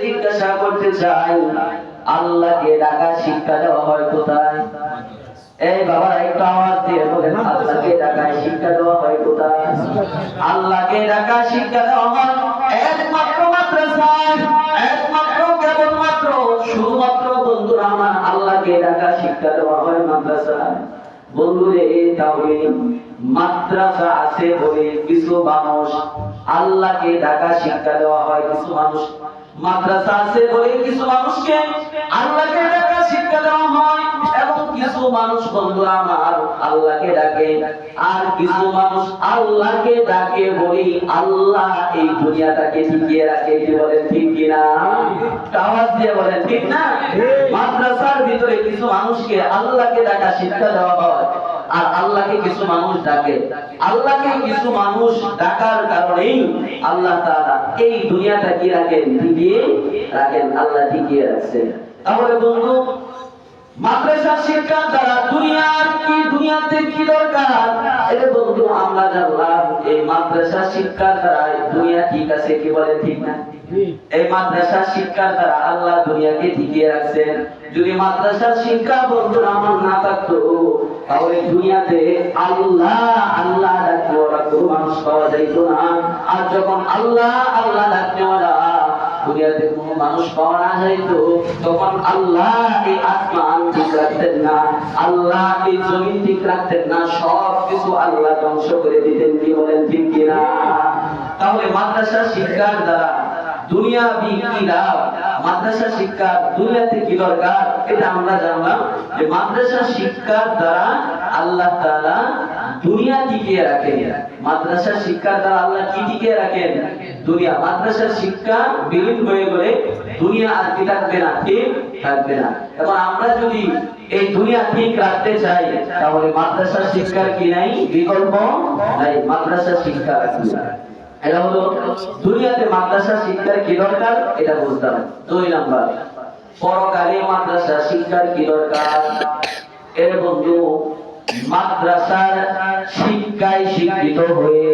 জিজ্ঞাসা করতে চাই, আল্লাহকে ডাকা শিক্ষা দেওয়া হয় কোথায়? এই বাবা একটু আওয়াজ দিয়ে বলেন, আল্লাহকে ডাকা শিক্ষা দেওয়া হয় কোথায়? আল্লাহকে ডাকা শিক্ষা দেওয়া হয় একমাত্র মাদ্রাসায়, একমাত্র কেবলমাত্র শুধুমাত্র বন্ধুরা আমার আল্লাহকে ডাকা শিক্ষা দেওয়া হয় মাদ্রাসায়। বন্ধুরে তাহলে মাদ্রাসা আছে বলে কিছু মানুষ আল্লাহকে ডাকা শিক্ষা দেওয়া হয়, কিছু মানুষ মাদ্রাসা আছে বলে কিছু মানুষকে আল্লাহকে ডাকা শিক্ষা দেওয়া হয়, এবং কিছু মানুষ বন্ধুরা আমার আল্লাহকে ডাকে, আর কিছু মানুষ আল্লাহকে ডাকে বলি আল্লাহ এই দুনিয়াটাকে টিকিয়ে রাখে। কি বলেন ঠিক কিনা? আওয়াজ দিয়ে বলেন ঠিক না? মাদ্রাসার ভিতরে কিছু মানুষকে আল্লাহকে ডাকা শিক্ষা দেওয়া হয়, আর আল্লাহকে কিছু মানুষ ডাকে। আল্লাহকে কিছু মানুষ ডাকার কারণেই আল্লাহ তাআলা এই দুনিয়াটা কি রাখেন? টিকিয়ে রাখেন। আল্লাহ টিকিয়ে রাখছেন। তাহলে বন্ধু, মাদ্রাসা শিক্ষা দ্বারা দুনিয়াতে কি দরকার? এটা বন্ধু আমরা জানলাম এই মাদ্রাসা শিক্ষার দ্বারা দুনিয়া ঠিক আছে। কি বলেন ঠিক না? এই মাদ্রাসা শিক্ষার দ্বারা আল্লাহ দুনিয়াকে টিকিয়ে রাখছেন। যদি মাদ্রাসা শিক্ষা বন্ধুরা আমার না থাকতো, তাহলে দুনিয়াতে আল্লাহ আল্লাহ ডাকতে ওরা কোনো মানুষ পাওয়া যাইতো না। আর যখন আল্লাহ আল্লাহ ডাকতে ওরা দুনিয়াতে কোনো মানুষ পাওয়া না যাইতো, তখন আল্লাহ এই আসমান ঠিক রাখতেন না, আল্লাহ এই জমিন ঠিক রাখতেন না, সব কিছু আল্লাহ ধ্বংস করে দিতেন। কি বলেন ঠিক কিনা? তাহলে মাদ্রাসা শিক্ষার দ্বারা দুনিয়াবি কি লাভ? মাদ্রাসা শিক্ষা দুনিয়াতে কি দরকার? এটা আমরা জানলাম যে মাদ্রাসা শিক্ষার দ্বারা আল্লাহ তাআলা দুনিয়া টিকিয়ে রাখেন। মাদ্রাসা শিক্ষার দ্বারা আল্লাহ কি টিকিয়ে রাখেন? দুনিয়া। মাদ্রাসা শিক্ষা বিলীন হয়ে গেলে দুনিয়া আর কি থাকবে না? ঠিক থাকবে না। এবং আমরা যদি এই দুনিয়া ঠিক রাখতে চাই, তাহলে মাদ্রাসা শিক্ষার কি নাই? বিকল্প নাই। মাদ্রাসা শিক্ষা রাখতে এটা হলো দুনিয়াতে মাদ্রাসা শিক্ষার কি দরকার, এটা বুঝতাম। 2 নাম্বার, পরকালে মাদ্রাসা শিক্ষার কি দরকার? এর বন্ধু, মাদ্রাসার শিক্ষায় শিক্ষিত হয়ে,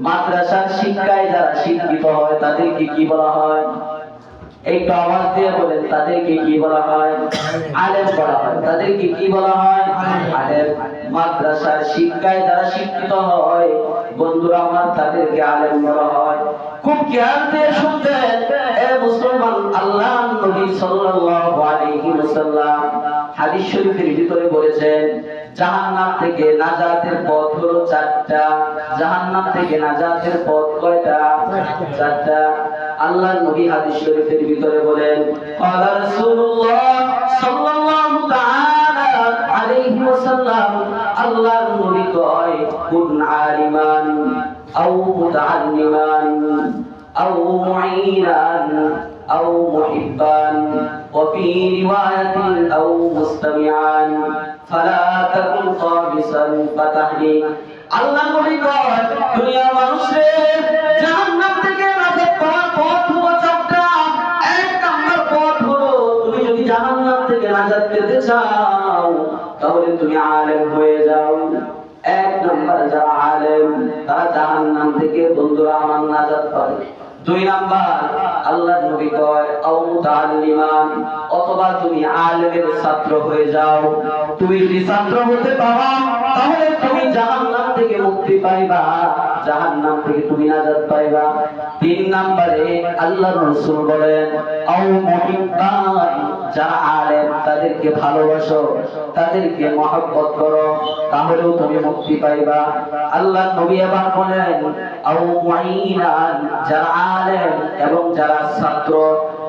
মাদ্রাসার শিক্ষায় যারা শিক্ষিত হয় তাদেরকে কি বলা হয়? একটু আওয়াজ দিয়ে বলেন, তাদেরকে কি বলা হয়? আলেম বলা হয়। তাদেরকে কি বলা হয়? আলেম। মাদ্রাসার শিক্ষায় যারা শিক্ষিত হয় বন্ধুরা আমার তাদেরকে আলেম বলা হয়। খুব খেয়াল দিয়ে শুনবেন এ মুসলমান, আল্লাহর নবী সাল্লাল্লাহু আলাইহি ওয়াসাল্লাম হাদিস শরীফের ভিতরে বলেছেন, জাহান্নাম থেকে নাজাতের পথ হলো 4টা। জাহান্নাম থেকে নাজাতের পথ কয়টা? 4টা। আল্লাহর নবী হাদিস শরীফের ভিতরে বলেন, ক্বালা রাসূলুল্লাহ সাল্লাল্লাহু তাআলা আলাইহি ওয়াসাল্লাম, আল্লাহর নবী কয়, কুন আলিমান আও মুতাআল্লিমান আও মুঈনান আও মুহিব্বান ওয়া ফি রিওয়ায়াতিন আও মুস্তামিআন ফালা তাকুন খামিসান ফাতাহলিক। আল্লাহর নবী কয়, দুনিয়ার মানুষরে জাহান্নাম থেকে নাজাত পাওয়ার পথ হলো 4টা। 1 নাম্বার পথ হলো, তুমি যদি জাহান্নাম থেকে নাজাত পেতে চাও তাহলে তুমি আলেম হয়ে যাও। 1 নাম্বার, যারা আলেম তারা জাহান্নাম থেকে বন্ধুরা আমার নাজাত পাবে। 2 নাম্বার, আল্লাহর নবী কয়, আও মুতাআল্লিমান, অথবা তুমি আলেমের ছাত্র হয়ে যাও। তুমি যদি ছাত্র হতে পারো তাহলে তুমি জাহান্নাম থেকে মুক্তি পাইবা, জাহান্নাম থেকে তুমি নাজাত পাইবা। 3 নম্বরে আল্লাহর রাসূল বলেন, আও মুহিব্বান, যারা আলেম তাদেরকে ভালোবাসো, তাদেরকে মহব্বত করো, তাহলেও তুমি মুক্তি পাইবা। আল্লাহর নবী আবার বলেন, আও মুঈনান, যারা আলেম এবং যারা ছাত্র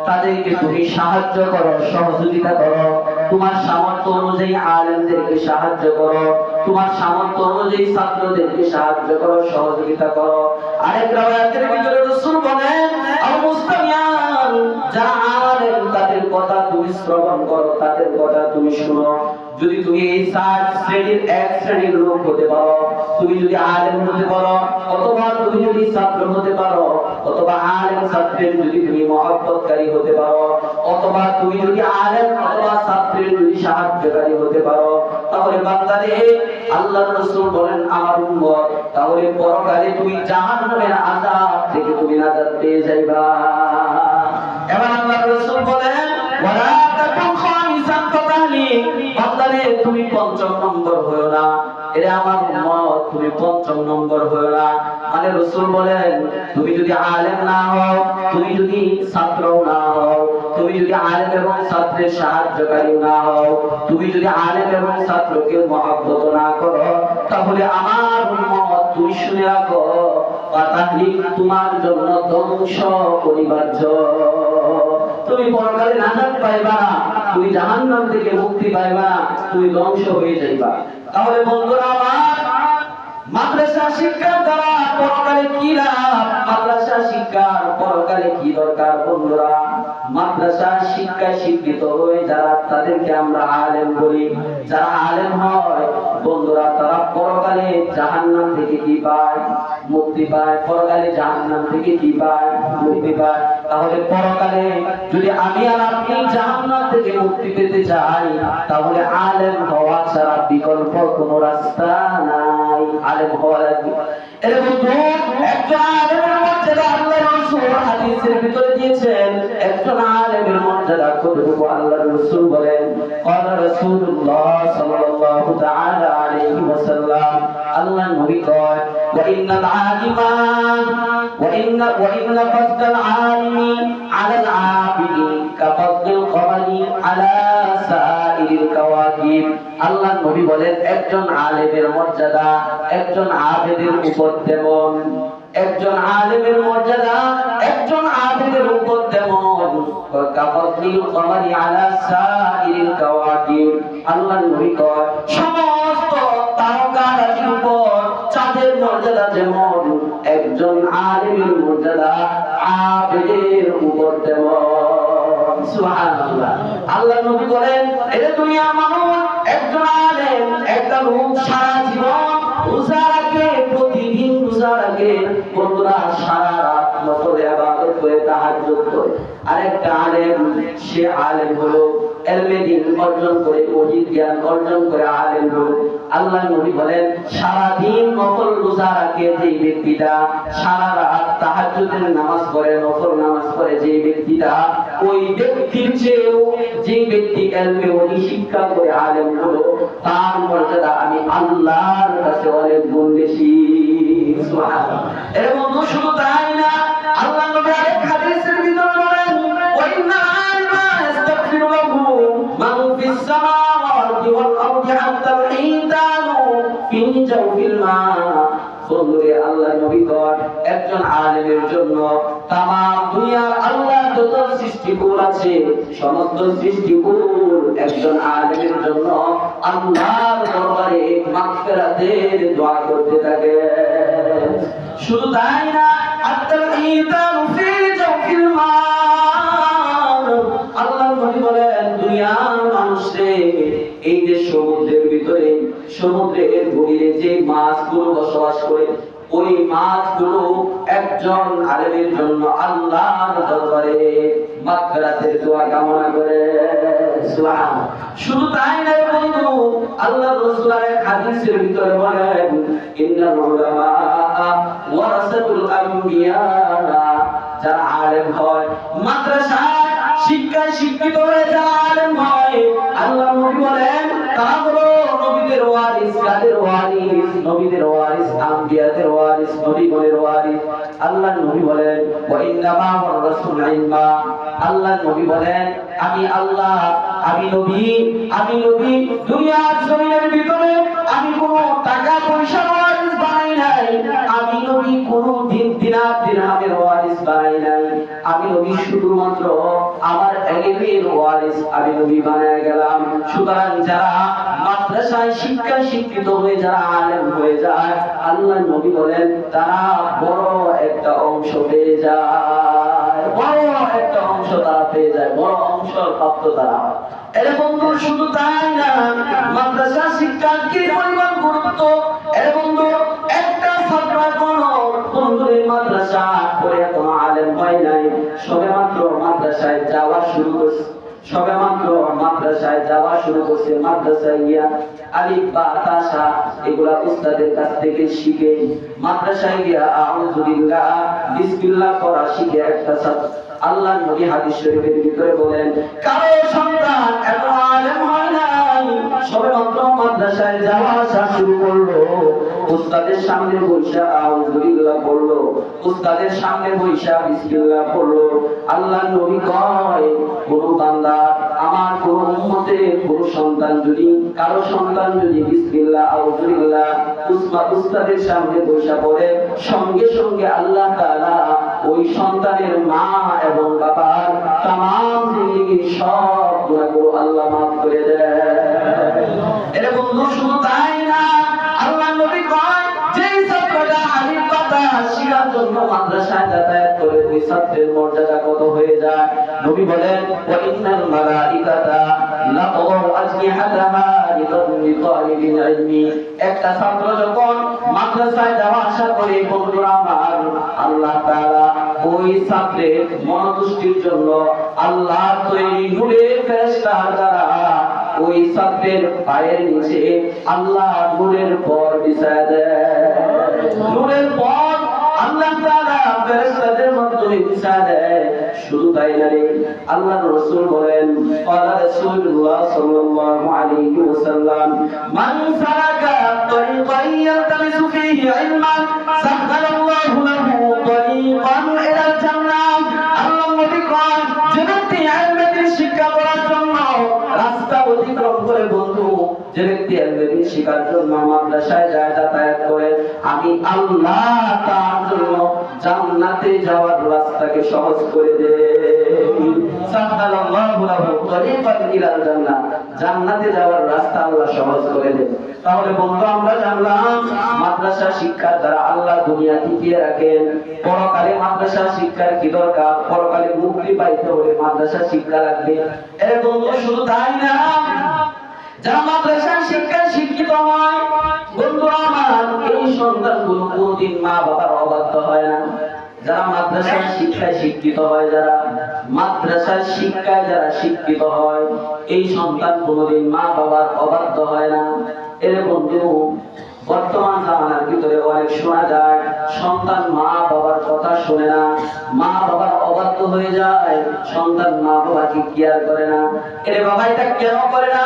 তাদেরকে তুমি সাহায্য করো, সহযোগিতা করো। তোমার সামর্থ্য অনুযায়ী আলেমদেরকে সাহায্য করো, তোমার সামর্থ্য অনুযায়ী ছাত্রদেরকে সাহায্য করো, সহযোগিতা করো। আরেক রাওয়ায়াতের ভিতরে রাসূল বলেন, আও মুস্তামিআন, যারা আলেম তাদের কথা তুমি শ্রবণ করো, তাদের কথা তুমি শুনো। যদি তুমি এই 4 শ্রেণীর 1 শ্রেণীর লোক হতে পারো, তুমি যদি আলেম হতে পারো, অথবা তুমি যদি ছাত্র হতে পারো, অথবা আলেম ছাত্রের যদি তুমি মহব্বতকারী হতে পারো, অথবা তুমি যদি আলেম অথবা ছাত্রের যদি সাহায্যকারী হতে পারো, তাহলে বান্দারে আল্লাহর রাসূল বলেন, আমার উম্মত, তাহলে পরকালে তুমি জাহান্নামের আযাব থেকে তুমি নাজাত পেয়ে যাইবা। এবার আল্লাহ ওয়ালা তাকুন খামিসান ফাতাহলিক, বান্দারে তুমি পঞ্চম নম্বর হয়ো না, এরা আমার উম্মত তুমি পঞ্চম নম্বর হয়ো না। মানে রাসূল বলেন তুমি যদি আলেম না হও, তুমি যদি ছাত্র না হও, তুমি যদি আলেম এবং ছাত্রের সাহায্যকারী না হও, তুমি যদি আলেম এবং ছাত্রকে মহব্বত না করো, তাহলে আমার উম্মত তুমি শুনে রাখো ফাতাহলিক তোমার জন্য ধ্বংস অনিবার্য। তুমি পরকালে নাজাত পাইবা না, তুমি জাহান্নাম থেকে মুক্তি পাইবা না, তুমি ধ্বংস হয়ে যাইবা। তাহলে বন্ধুরা আমার, মাদ্রাসা শিক্ষার দ্বারা পরকালে কি লাভ? মাদ্রাসা শিক্ষার পরকালে কি দরকার বন্ধুরা? মাদ্রাসা শিক্ষায় শিক্ষিত হয়ে যারা, তাদেরকে আমরা আলেম বলি। যারা আলেম হয় বন্ধুরা, তারা পরকালে জাহান্নাম থেকে কি পায়? মুক্তি পায়। পরকালে জাহান্নাম থেকে কি পায়? মুক্তি পায়। তাহলে পরকালে যদি আমি আর আপনি জাহান্নাম থেকে মুক্তি পেতে চাই, তাহলে আলেম হওয়া ছাড়া বিকল্প কোনো রাস্তা নাই। আলেম হওয়া লাগবে। এর বন্ধু, একজন আলেমের মর্যাদা আল্লাহর রাসূল হাদিসের ভিতরে দিয়েছেন। একজন আলেমের মর্যাদা কতটুকু আল্লাহর রাসূল বলেন, ক্বালা রাসূলুল্লাহ সাল্লাল্লাহু তাআলা আলাইহি ওয়াসাল্লাম, আল্লাহর নবী কয়, ওয়া ইন্নাল আলিমা ওয়া ইন্না ফাদলাল আলিমি আলাল আবিদি কাফদলিল কমারি আলা সাইরিল কাওয়াকিব। আল্লাহর নবী বলেন একজন আলেমের মর্যাদা একজন আবেদের উপর তেমন, একজন আলেমের মর্যাদা একজন আবেদের উপর তেমন, কাফদলিল কমারি আলা সাইরিল কাওয়াকিব। আল্লাহর নবী কয় সমস্ত তারকারাজির উপর চাঁদের মর্যাদা যেমন, একজন আলেমের মর্যাদা আবেদের উপর তেমন। সুবহানাল্লাহ। আল্লাহর নবী বলেন, এটা দুনিয়ার মানুষ একজন আলেম একটা লোক সারা জীবন রোজা রাখে, প্রতিদিন রোজা রাখে বন্ধুরা, সারা রাত নফলে ইবাদত করে তাহাজ্জুদ করে। আরেকটা আলেম, সে আলেম হলো ইলমে দ্বীন অর্জন করে, ওহী জ্ঞান অর্জন করে আলেম হলো। আল্লাহর নবী বলেন সারা দিন নফল রোজা রাখে যেই ব্যক্তিটা, সারা রাত তাহাজ্জুদের নামাজ পড়ে, নফল নামাজ পড়ে যেই ব্যক্তিটা, ওই ব্যক্তির চেয়েও যে ব্যক্তি ইলমে ওহী শিক্ষা করে আলেম হলো, তার মর্যাদা আমি আল্লাহর কাছে অনেক গুণ বেশি। সুবহানাল্লাহ। এর বন্ধু শুধু তাই না, আল্লাহর নবী আরেক হাদিসের ভিতরে বলেন, ওয়া ইন্না আলিমা ইস্তাগফিরু লাহু মান ফিস সামাওয়াতি ওয়াল আরদি হাত্তাল হিতানু ফি জাওফিল মা। বন্ধুরে, আল্লাহর নবী কয় একজন আলেমের জন্য তামাম দুনিয়ার আল্লাহ যত সৃষ্টিকুল আছে, সমস্ত সৃষ্টিকুল একজন আলেমের জন্য আল্লাহর দরবারে মাগফিরাতের দোয়া করতে থাকে। শুধু তাই না, আত-তাহিয়াতু ফি জাওফিল মা। আল্লাহর নবী বলেন দুনিয়ার মানুষে এই যে সমুদ্রের ভিতরে, সমুদ্রের গভীরে যে মাছগুলো বসবাস করে, ওই মাছগুলো একজন আলেমের জন্য আল্লাহর দরবারে মাগফিরাতের দোয়া কামনা করে। সুবহানাল্লাহ। শুধু তাই না বন্ধু, আল্লাহর রাসূল এক হাদিসের ভিতরে বলেন, ইন্নাল উলামা ওয়ারাসাতুল আমবিয়া। যারা আলেম হয়, মাদ্রাসায় শিক্ষায় শিক্ষিত হয়ে যারা আলেম হয়, আল্লাহর নবী বলেন তারা হলো নবীদের ওয়ারিস। কাদের ওয়ারিস? নবীদের ওয়ারিস, আম্বিয়াদের ওয়ারিস, নবীগণের ওয়ারিস। আল্লাহর নবী বলেন ওয়া ইন্নামা ওয়ারাসুল ইলমা। আল্লাহর নবী বলেন আমি আল্লাহ, আমি নবী দুনিয়ার জমিনের ভিতরে আমি কোনো টাকা পয়সার ওয়ারিস বানাই নাই, আমি নবী কোনো দিনার দিরহামের ওয়ারিস বানাই নাই, আমি নবী শুধুমাত্র আমার ইলমের ওয়ারিস আমি নবী বানায় গেলাম। সুতরাং যারা মাদ্রাসায় শিক্ষায় শিক্ষিত হয়ে যারা আলেম হয়ে যায়, আল্লাহর নবী বলেন তারা বড় একটা অংশ পেয়ে যায়, বড় একটা অংশ তারা পেয়ে যায়, বড় অংশ প্রাপ্ত তারা হয়। এর বন্ধু শুধু তাই না, মাদ্রাসা শিক্ষার কি পরিমাণ গুরুত্ব! এর বন্ধু একটা ছাত্র এখনো বন্ধুদের মাদ্রাসা পড়ে এখনো আলেম হয় নাই, সবে মাত্র মাদ্রাসায় যাওয়া শুরু করছে, সবে মাত্র মাদ্রাসায় যাওয়া শুরু করছে, মাদ্রাসায় গিয়া আলিফ বা তা সা এগুলা উস্তাদের কাছ থেকে শিখে, মাদ্রাসায় গিয়া আউযু বিল্লাহ বিসমিল্লাহ পড়া শিখে একটা আল্লাহর নবী হাদিস শরীফের ভিতরে বলেন, কারো সন্তান এত আলেম হয় নাই, সবে মাত্র মাদ্রাসায় যাওয়া আসা শুরু করলো, উস্তাদের সামনে বসে আউযু বিল্লাহ পড়লো, উস্তাদের সামনে বসে বিসমিল্লাহ পড়লো। আল্লাহর নবী কয়, কোন বান্দা আমার কোন উম্মতের কোন সন্তান যদি, কারো সন্তান যদি বিসমিল্লাহ আউযু বিল্লাহ উস্তাদের সামনে বসে পড়ে, সঙ্গে সঙ্গে আল্লাহ তাআলা ওই সন্তানের মা এবং বাবার তামাম জিন্দেগীর সব গুনাহগুলো আল্লাহ মাফ করে দেয়। এটা বন্ধু শুধু তাই না, আল্লাহ নবী কয়, যেই ছাত্রটা আলিফ বা তা শিখার জন্য মাদ্রাসায় যাতায়াত করে ওই ছাত্রের মর্যাদা কত হয়ে যায়। নবী বলেন, ওয়া ইন্নাল মালাইকাতা লাতাউ আজনিহাতাহা লিতালিবিল ইলমি। একটা ছাত্র যখন মাদ্রাসায় যাওয়া আসা করে, বন্ধুরা আমার, আল্লাহ তাআলা ওই ছাত্রের মনোতুষ্টির জন্য আল্লাহর তৈরি নূরের ফেরেশতার দ্বারা ওই ছাত্রের পায়ের নিচে আল্লাহ নূরের পর বিছায় দেয়। নূরের পর আল্লাহ তাআলা ফেরেশতাদের মাধ্যমে বিছায় দেয়। শুধু তাই না রে, আল্লাহর রাসূল বলেন, ক্বালা রাসূলুল্লাহ সাল্লাল্লাহু আলাইহি ওয়াসাল্লাম, মান সালাকা তরিকান ইয়ালতামিসু ফীহি ইলমান সাহহালাল্লাহু লাহু তরিকান ইলাল জান্নাহ। আল্লাহর নবী কয়, যে ব্যক্তি ইলমের শিক্ষা করার জন্য রাস্তা অতিক্রম করে, বন্ধু, যে ব্যক্তি ইলমের শিক্ষার জন্য মাদ্রাসায় যায়, যাতায়াত করে, আমি আল্লাহ তার জন্য জান্নাতে যাওয়ার রাস্তাকে সহজ করে দেই। সাহহালাল্লাহু লাহু তরিকান ইলাল জান্নাহ, জান্নাতে যাওয়ার রাস্তা আল্লাহ সহজ করে দেন। তাহলে বন্ধু, আমরা জানলাম মাদ্রাসা শিক্ষার দ্বারা আল্লাহ দুনিয়া টিকিয়ে রাখেন। পরকালে মাদ্রাসা শিক্ষার কি দরকার? পরকালে মুক্তি পাইতে হলে মাদ্রাসা শিক্ষা লাগবে। এর বন্ধু শুধু তাই না, যারা মাদ্রাসা শিক্ষায় শিক্ষিত হয়, বন্ধুরা আমার, এই সন্তানগুলো কোনদিন মা বাবার অবাধ্য হয় না। যারা মাদ্রাসার শিক্ষায় শিক্ষিত হয়, যারা মাদ্রাসার শিক্ষায় যারা শিক্ষিত হয়, এই সন্তান কোনদিন মা বাবার অবাধ্য হয় না। এর বন্ধু, বর্তমান জামানার ভিতরে অনেক শোনা যায়, সন্তান মা বাবার কথা শোনে না, মা বাবার অবাধ্য হয়ে যায়, সন্তান মা বাবাকে কেয়ার করে না। এরে বাবা, এটা কেন করে না?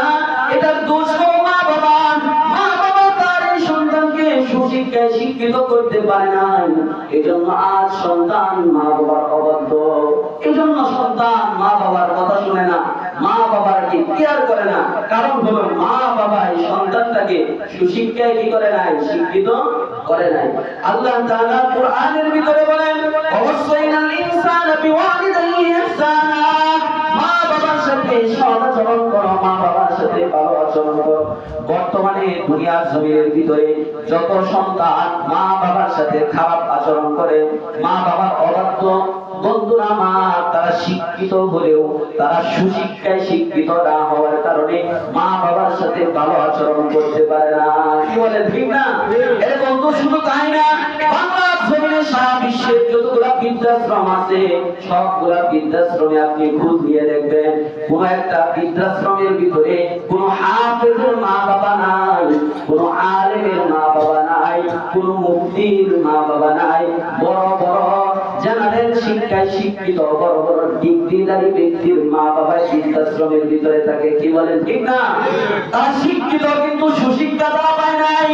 এটার দোষ মা বাবার। মা বাবা তার এই সন্তানকে সুশিক্ষায় শিক্ষিত করতে পারে না, এজন্য আজ সন্তান মা বাবার অবাধ্য। এজন্য সন্তান মা বাবার কথা শুনে না, মা বাবাকে কেয়ার করে না। কারণ হলো মা বাবা এই সন্তানটাকে সুশিক্ষায় কি করে নাই? শিক্ষিত করে নাই। আল্লাহ তাআলা কোরআনের ভিতরে বলেন, অবশ্যইনাল ইনসানা বিওয়ালিদাইহি ইহসানা। মা বাবার সাথে সদাচরণ করো, মা বাবার সাথে ভালো আচরণ করো। বর্তমানে দুনিয়ার জমিনের ভিতরে যত সন্তান মা বাবার সাথে খারাপ আচরণ করে, মা বাবার অবাধ্য, বন্ধুরা আমার, তারা শিক্ষিত হলেও তারা সুশিক্ষায় শিক্ষিত না হওয়ার কারণে মা বাবার সাথে ভালো আচরণ করতে পারে না। কি বলে, ঠিক না? এর বন্ধু শুধু তাই না, বাংলার জমিনে সারা বিশ্বের যতগুলা বৃদ্ধাশ্রম আছে, সবগুলা বৃদ্ধাশ্রমে আপনি খোঁজ নিয়ে দেখবেন, কোন একটা বৃদ্ধাশ্রমের ভিতরে কোন হাফেজের মা বাবা নাই, কোন আলেমের মা বাবা নাই, কোন মুফতির মা বাবা নাই। বড় বড় জেনারেল শিক্ষায় শিক্ষিত বড় বড় ডিগ্রিধারী ব্যক্তির মা বাবা বৃদ্ধাশ্রমের ভিতরে থাকে। কি বলেন, ঠিক না? তারা শিক্ষিত কিন্তু সুশিক্ষা তারা পায় নাই।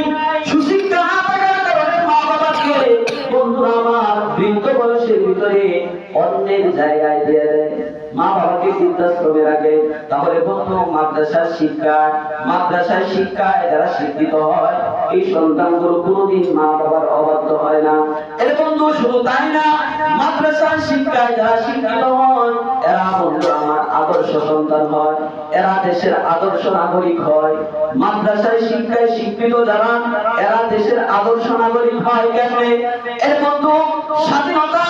সুশিক্ষা না থাকার কারণে মা বাবাকে, বন্ধুরা আমার, বৃদ্ধ বয়সের ভিতরে অন্যের জায়গায় দিয়ে দেয়, মা বাবাকে বৃদ্ধাশ্রমে রাখে। তাহলে বন্ধু, মাদ্রাসার শিক্ষায় যারা শিক্ষিত হয়, এই সন্তানগুলো কোনোদিন মা বাবার অবাধ্য হয় না। এর বন্ধু শুধু তাই না, মাদ্রাসার শিক্ষায় যারা শিক্ষিত হয়, এরা বন্ধু আমার আদর্শ সন্তান হয়, এরা দেশের আদর্শ নাগরিক হয়। মাদ্রাসায় শিক্ষায় শিক্ষিত যারা, এরা দেশের আদর্শ নাগরিক হয়। কেমনে? এর বন্ধু, স্বাধীনতা,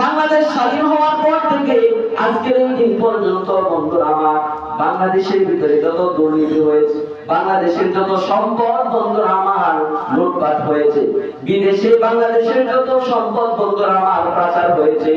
বাংলাদেশ স্বাধীন হওয়ার পর থেকে আজকের এই দিন পর্যন্ত, বন্ধু আমার, বাংলাদেশের ভিতরে যত দুর্নীতি হয়েছে, বাংলাদেশের যত সম্পদ বন্ধুরা আমার লুটপাট হয়েছে, বিদেশে বাংলাদেশের যত সম্পদ বন্ধুরা আমার পাচার হয়েছে,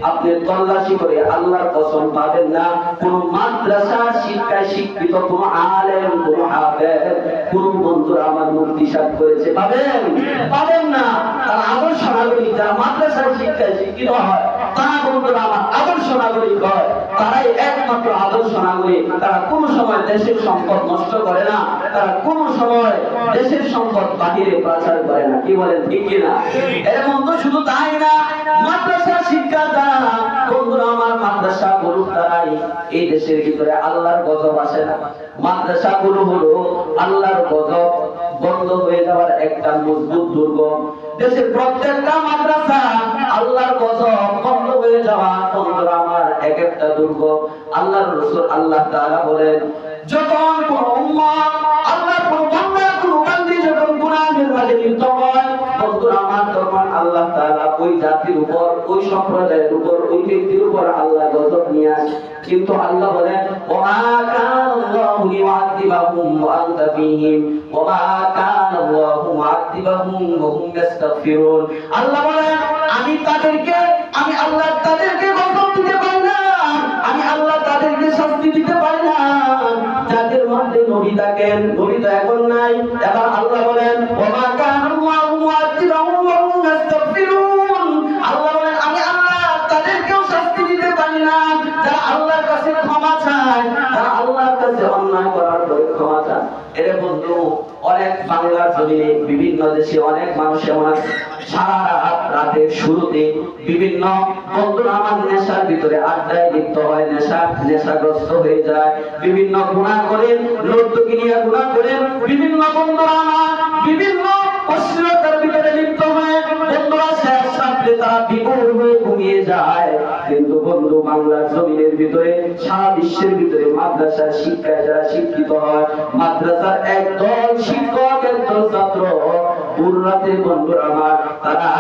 আপনি তল্লাশি করে আল্লাহর কসম পাবেন না কোন মাদ্রাসা শিক্ষায় শিক্ষিত কোন আলেম কোন হাফেজ কোন বন্ধুরা আমার মুফতি সাহেব করেছে, পাবেন না। তারা আদর্শ নাগরিক, যারা মাদ্রাসার শিক্ষায় শিক্ষিত হয় তারা বন্ধুরা আমার আদর্শ নাগরিক হয়, তারাই একমাত্র আদর্শ নাগরিক। তারা কোন সময় দেশের সম্পদ নষ্ট করে না, তারা কোন সময় দেশের সম্পদ বাহিরে পাচার করে না। কি বলেন, ঠিক কিনা? এর মধ্যে শুধু তাই না, মাদ্রাসা শিক্ষা দ্বারা বন্ধুরা আমার মাদ্রাসা গুরুর দ্বারাই এই দেশের ভিতরে আল্লাহর গজব আসে না। মাদ্রাসা গুরু হলো আল্লাহর গজব বন্ধ হয়ে যাওয়ার একটা মজবুত দুর্গ। দেশের প্রত্যেকটা মাদ্রাসা আল্লাহর গজব বন্ধ হয়ে যাওয়া বন্ধুরা আমার এক একটা দুর্গ। আল্লাহর রাসূল আল্লাহ তাআলা বলেন, যখন কোন উম্মত আল্লাহর কোন বান্দা কোন বান্দি যখন গুনাহের মাঝে লিপ্ত হয় বন্ধুরা আমার, তখন আল্লাহ তাআলা ওই জাতির উপর, ওই সম্প্রদায়ের উপর, ওই ব্যক্তির উপর আল্লাহ গজব নিয়ে আসে। কিন্তু আল্লাহ বলেন, ওয়া কানাল্লাহু লিউআযিবাহুম ওয়া আনতা ফীহিম ওয়া মা কানাল্লাহু মুআযিবাহুম ওয়া হুম ইস্তাগফিরুন। আল্লাহ বলেন, আমি আল্লাহ তাদেরকে গজব দিতে পারি না, আমি আল্লাহ তাদেরকে শাস্তি দিতে পারি না যাদের মধ্যে নবী থাকেন। নবী তো এখন নাই। এবার আল্লাহ বলেন, ওয়া মা কানাল্লাহু মুআযিবাহুম ওয়া হুম ইস্তাগফিরুন। আল্লাহ বলেন, আমি আল্লাহ তাদেরকেও শাস্তি দিতে পারি না যারা আল্লাহর কাছে ক্ষমা চায়, যারা আল্লাহর কাছে অন্যায় করার পরে ক্ষমা চায়। এর বন্ধু, অনেক বাংলার জমিনে বিভিন্ন দেশে অনেক মানুষ এমন আছে সারা রাতের শুরুতে বিভিন্ন বন্ধুরা আমার নেশার ভিতরে আড্ডায় লিপ্ত হয়, নেশাগ্রস্ত হয়ে যায়, বিভিন্ন গুনাহ করেন, নর্তকিনিয়া গুনাহ করেন, বিভিন্ন বন্ধুরা আমার বিভিন্ন অশ্লীলতার ভিতরে লিপ্ত হয়ে বন্ধুরা শেষ রাত্রে তারা বিভোর হয়ে ঘুমিয়ে যায়। কিন্তু বন্ধু, বাংলার জমিনের ভিতরে সারা বিশ্বের ভিতরে মাদ্রাসার শিক্ষায় যারা শিক্ষিত হয়, মাদ্রাসার একদল শিক্ষক একদল ছাত্র ভোর রাতে বন্ধুরা আমার তারা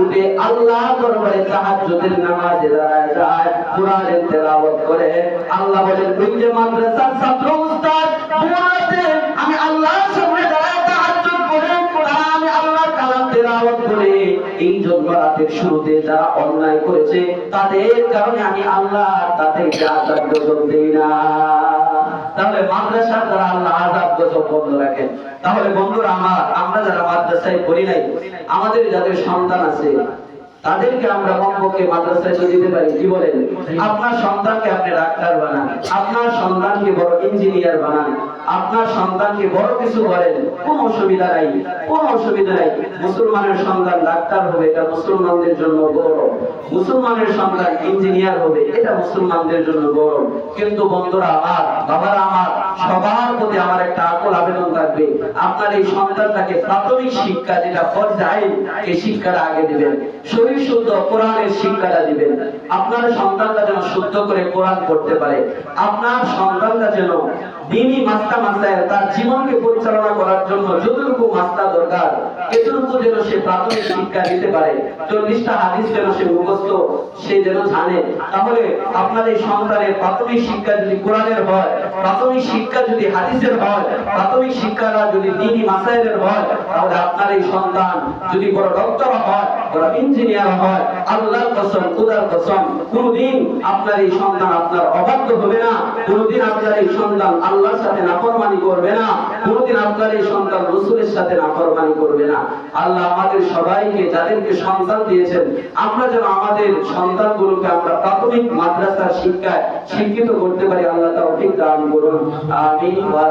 উঠে আল্লাহ দরবারে তাহাজ্জুদের নামাজে দাঁড়ায় যায়, কোরআনের তেলাওয়াত করে। আল্লাহ বলেন, ওই যে মাদ্রাসার ছাত্র উস্তাদ ভোর রাতে আমি আল্লাহর সামনে দাঁড়ায় তাহাজ্জুদ করে, তারা আমি আল্লাহর কালাম তেলাওয়াত করে, এই জন্য রাতের শুরুতে যারা অন্যায় করেছে তাদের কারণে আমি আল্লাহ তাদেরকে আযাব গজব দেই না। তাহলে মাদ্রাসার দ্বারা আল্লাহ আযাব গজব বন্ধ রাখেন। তাহলে বন্ধুরা আমার, আমরা যারা মাদ্রাসায় পড়ি নাই, আমাদের যাদের সন্তান আছে তাদেরকে আমরা কমপক্ষে মাদ্রাসায় তো দিতে পারি। কি বলেন? আপনার সন্তানকে আপনি ডাক্তার বানান, আপনার সন্তানকে বড় ইঞ্জিনিয়ার বানান, আপনার সন্তানকে বড় কিছু করেন, কোনো অসুবিধা নাই, কোনো অসুবিধা নাই। মুসলমানের সন্তান ডাক্তার হবে, এটা মুসলমানদের জন্য গৌরব। মুসলমানের সন্তান ইঞ্জিনিয়ার হবে, এটা মুসলমানদের জন্য গৌরব। কিন্তু বন্ধুরা আমার, বাবারা আমার, সবার প্রতি আমার একটা আকুল আবেদন থাকবে, আপনার এই সন্তানটাকে প্রাথমিক শিক্ষা যেটা ফরজ আইন, এই শিক্ষাটা আগে দিবেন। শুদ্ধ কোরআনের শিক্ষাটা দিবেন। আপনার সন্তানটা যেন শুদ্ধ করে কোরআন পড়তে পারে, আপনার সন্তানটা যেন দ্বীনি মাসায়েল তার জীবনকে পরিচালনা করার জন্য যতটুকু মাসলা দরকার এতটুকু যেন সে প্রাথমিক শিক্ষা দিতে পারে। 40টা হাদিস যেন সে মুখস্থ সে যেন জানে। তাহলে আপনার এই সন্তানের প্রাথমিক শিক্ষা যদি কোরআনের হয়, প্রাথমিক শিক্ষা যদি হাদিসের হয়, প্রাথমিক শিক্ষাটা যদি দ্বীনি মাসায়েলের হয়, তাহলে আপনার এই সন্তান যদি বড় ডক্টর হয়, বড় ইঞ্জিনিয়ার হয়, আল্লাহর কসম, খোদার কসম, কোনদিন আপনার এই সন্তান আপনার অবাধ্য হবে না, কোনদিন আপনার এই সন্তান আল্লাহর সাথে নাফরমানি করবে না, কোনদিন আপনার এই সন্তান রাসূলের সাথে নাফরমানি করবে না। আল্লাহ আমাদের সবাইকে, যাদেরকে সন্তান দিয়েছেন, আমরা যেন আমাদের সন্তানগুলোকে আমরা প্রাথমিক মাদ্রাসার শিক্ষায় শিক্ষিত করতে পারি। আল্লাহ তাওফিক দান করুন। আমিন। ওয়া